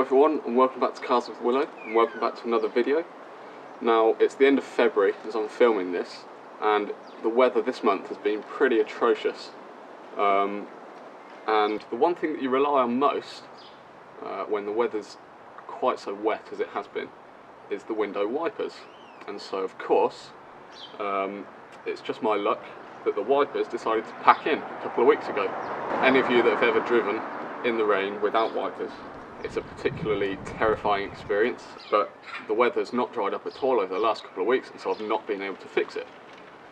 everyone, and welcome back to Cars with Willow, and welcome back to another video. Now, it's the end of February as I'm filming this, and the weather this month has been pretty atrocious. And the one thing that you rely on most when the weather's quite so wet as it has been is the window wipers. And so, of course, it's just my luck that the wipers decided to pack in a couple of weeks ago. Any of you that have ever driven in the rain without wipers, it's a particularly terrifying experience, but the weather's not dried up at all over the last couple of weeks, and so I've not been able to fix it.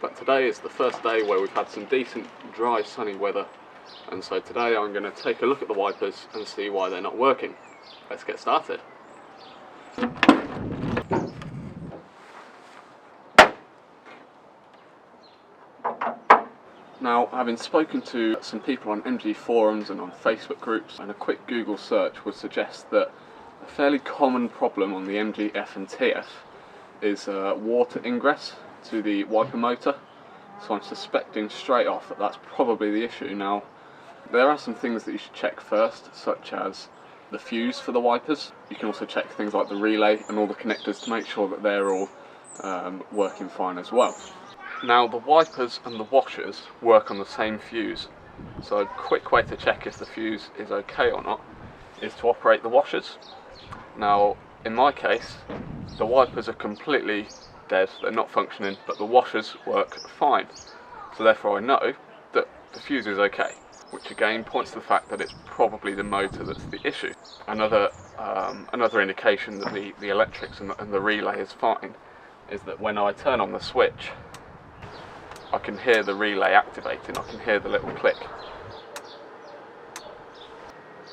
But today is the first day where we've had some decent, dry, sunny weather, and so today I'm going to take a look at the wipers and see why they're not working. Let's get started. Now, having spoken to some people on MG forums and on Facebook groups, and a quick Google search would suggest that a fairly common problem on the MG F and TF is water ingress to the wiper motor. So I'm suspecting straight off that that's probably the issue. Now, there are some things that you should check first, such as the fuse for the wipers. You can also check things like the relay and all the connectors to make sure that they're all working fine as well. Now, the wipers and the washers work on the same fuse, so a quick way to check if the fuse is okay or not is to operate the washers. Now, in my case, the wipers are completely dead, they're not functioning, but the washers work fine. So therefore I know that the fuse is okay, which again points to the fact that it's probably the motor that's the issue. Another indication that the electrics and the relay is fine is that when I turn on the switch, I can hear the relay activating, I can hear the little click.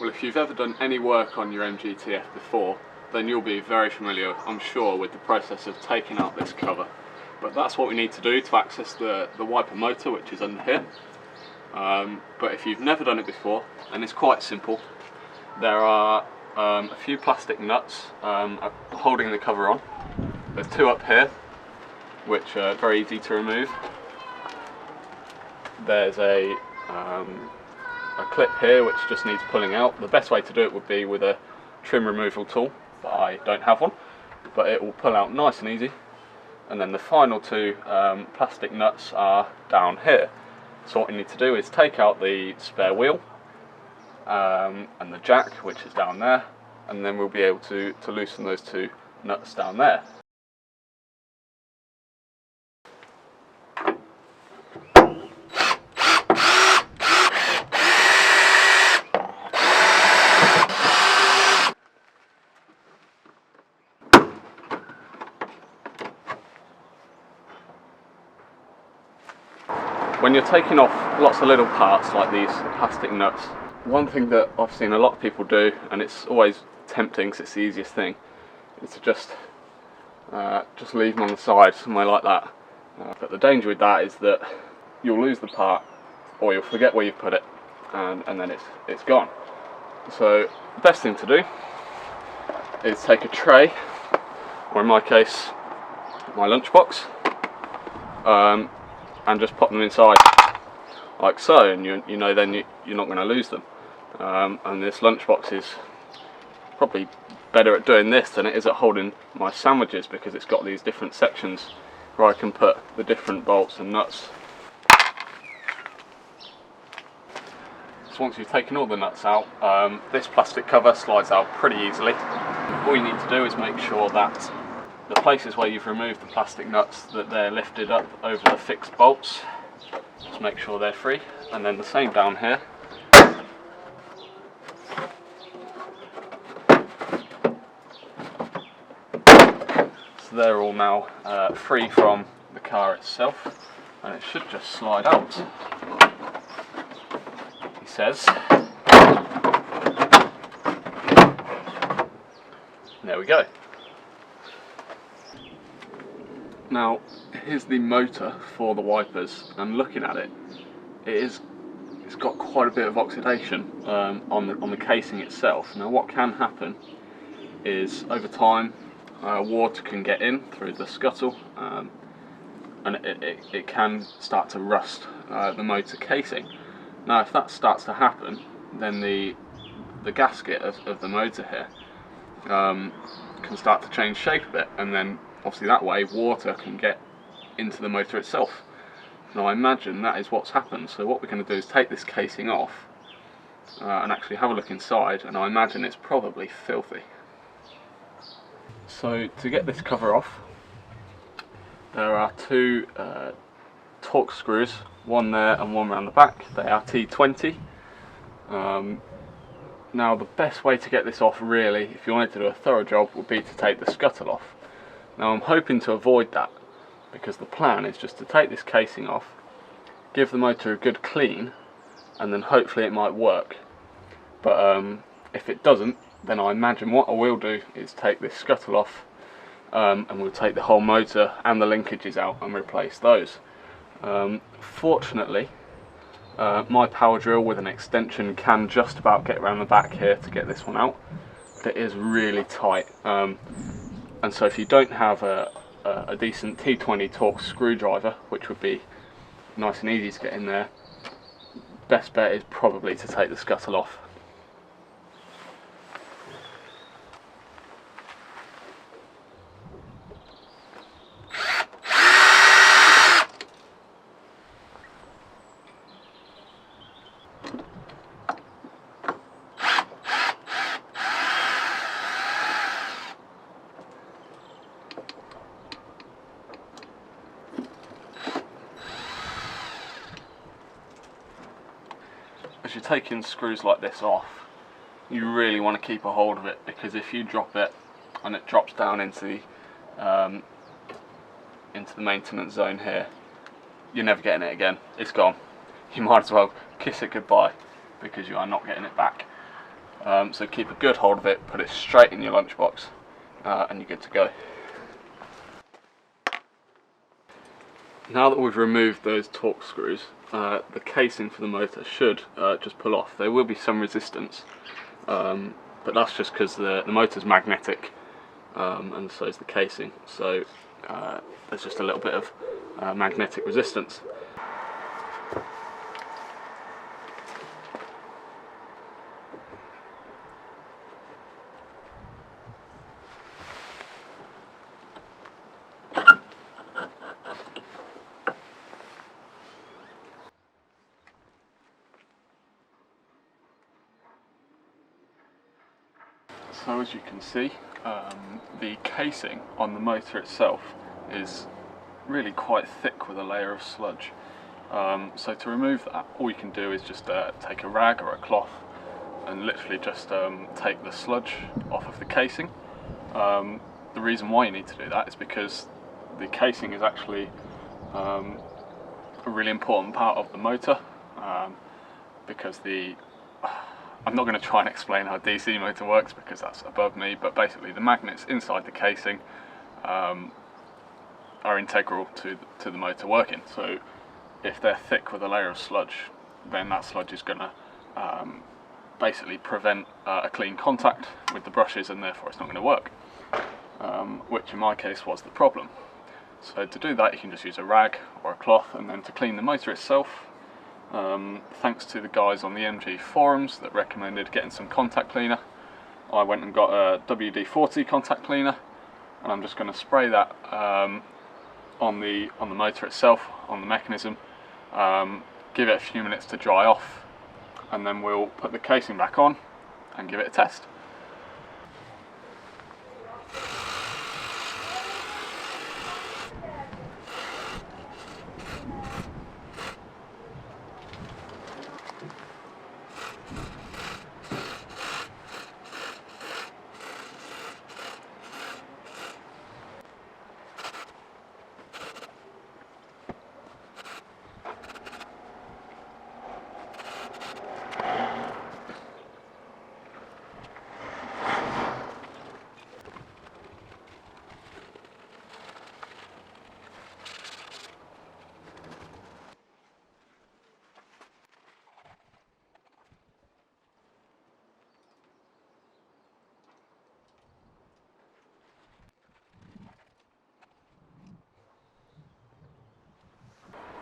Well, if you've ever done any work on your MGTF before, then you'll be very familiar, I'm sure, with the process of taking out this cover. But that's what we need to do to access the wiper motor, which is under here. But if you've never done it before, then it's quite simple. There are a few plastic nuts holding the cover on. There's two up here, which are very easy to remove. There's a clip here which just needs pulling out. The best way to do it would be with a trim removal tool, but I don't have one, but it will pull out nice and easy. And then the final two plastic nuts are down here. So what you need to do is take out the spare wheel and the jack, which is down there, and then we'll be able to loosen those two nuts down there. When you're taking off lots of little parts like these plastic nuts, one thing that I've seen a lot of people do, and it's always tempting because it's the easiest thing, is to just leave them on the side somewhere like that. But the danger with that is that you'll lose the part, or you'll forget where you've put it, and then it's gone. So the best thing to do is take a tray, or in my case, my lunchbox, and just pop them inside like so, and you know then you're not going to lose them. And this lunchbox is probably better at doing this than it is at holding my sandwiches, because it's got these different sections where I can put the different bolts and nuts. So once you've taken all the nuts out, this plastic cover slides out pretty easily. All you need to do is make sure that the places where you've removed the plastic nuts, that they're lifted up over the fixed bolts. Just make sure they're free, and then the same down here. So they're all now free from the car itself, and it should just slide out, he says. There we go. Now, here's the motor for the wipers, and looking at it, it's got quite a bit of oxidation on the casing itself. Now, what can happen is over time water can get in through the scuttle, and it can start to rust the motor casing. Now, if that starts to happen, then the gasket of the motor here can start to change shape a bit, and then obviously that way water can get into the motor itself. Now I imagine that is what's happened, so what we're going to do is take this casing off and actually have a look inside, and I imagine it's probably filthy. So to get this cover off, there are two torque screws, one there and one around the back. They are T20. Now the best way to get this off really, if you wanted to do a thorough job, would be to take the scuttle off. Now I'm hoping to avoid that, because the plan is just to take this casing off, give the motor a good clean, and then hopefully it might work. But if it doesn't, then I imagine what I will do is take this scuttle off, and we'll take the whole motor and the linkages out and replace those. Fortunately, my power drill with an extension can just about get around the back here to get this one out, but it is really tight. And so if you don't have a decent T20 torque screwdriver, which would be nice and easy to get in there, best bet is probably to take the scuttle off. As you're taking screws like this off, you really want to keep a hold of it, because if you drop it and it drops down into the maintenance zone here, you're never getting it again. It's gone. You might as well kiss it goodbye, because you are not getting it back. So keep a good hold of it, put it straight in your lunchbox, and you're good to go. Now that we've removed those torque screws, the casing for the motor should just pull off. There will be some resistance, but that's just because the motor's magnetic, and so is the casing, so there's just a little bit of magnetic resistance. So as you can see, the casing on the motor itself is really quite thick with a layer of sludge. So to remove that, all you can do is just take a rag or a cloth and literally just take the sludge off of the casing. The reason why you need to do that is because the casing is actually a really important part of the motor, because I'm not going to try and explain how a DC motor works because that's above me, but basically the magnets inside the casing are integral to the motor working. So if they're thick with a layer of sludge, then that sludge is going to basically prevent a clean contact with the brushes, and therefore it's not going to work, which in my case was the problem. So to do that you can just use a rag or a cloth, and then to clean the motor itself, thanks to the guys on the MG forums that recommended getting some contact cleaner, I went and got a WD-40 contact cleaner, and I'm just going to spray that on the motor itself, on the mechanism, give it a few minutes to dry off, and then we'll put the casing back on and give it a test.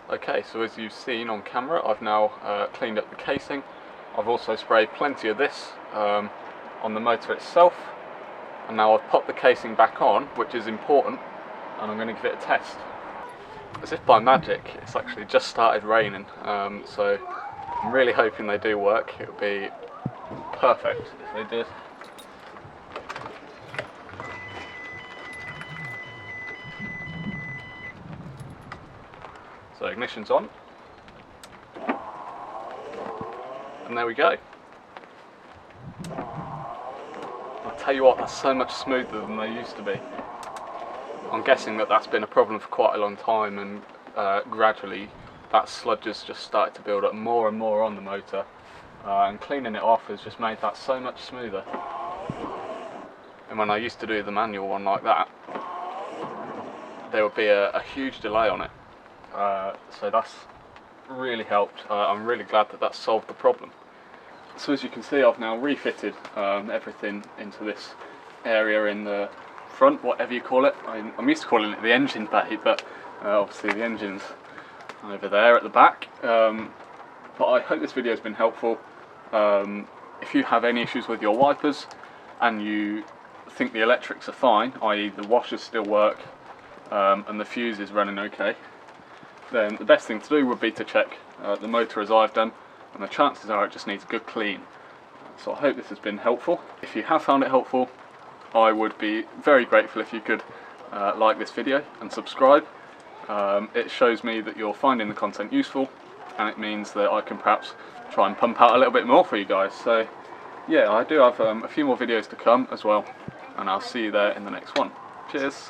Okay, so as you've seen on camera, I've now cleaned up the casing. I've also sprayed plenty of this on the motor itself, And now I've popped the casing back on, which is important, and I'm going to give it a test. As if by magic, it's actually just started raining, so I'm really hoping they do work. It would be perfect if they did. So ignition's on, and there we go. I'll tell you what, that's so much smoother than they used to be. I'm guessing that that's been a problem for quite a long time, and gradually that sludge has just started to build up more and more on the motor, and cleaning it off has just made that so much smoother. And when I used to do the manual one like that, there would be a huge delay on it, so that's really helped. I'm really glad that that's solved the problem. So as you can see, I've now refitted everything into this area in the front, whatever you call it. I'm used to calling it the engine bay, but obviously the engine's over there at the back. But I hope this video has been helpful. If you have any issues with your wipers and you think the electrics are fine, i.e. the washers still work and the fuse is running okay, then the best thing to do would be to check the motor as I've done, and the chances are it just needs a good clean. So I hope this has been helpful. If you have found it helpful, I would be very grateful if you could like this video and subscribe. It shows me that you're finding the content useful, and it means that I can perhaps try and pump out a little bit more for you guys. So yeah, I do have a few more videos to come as well, and I'll see you there in the next one. Cheers!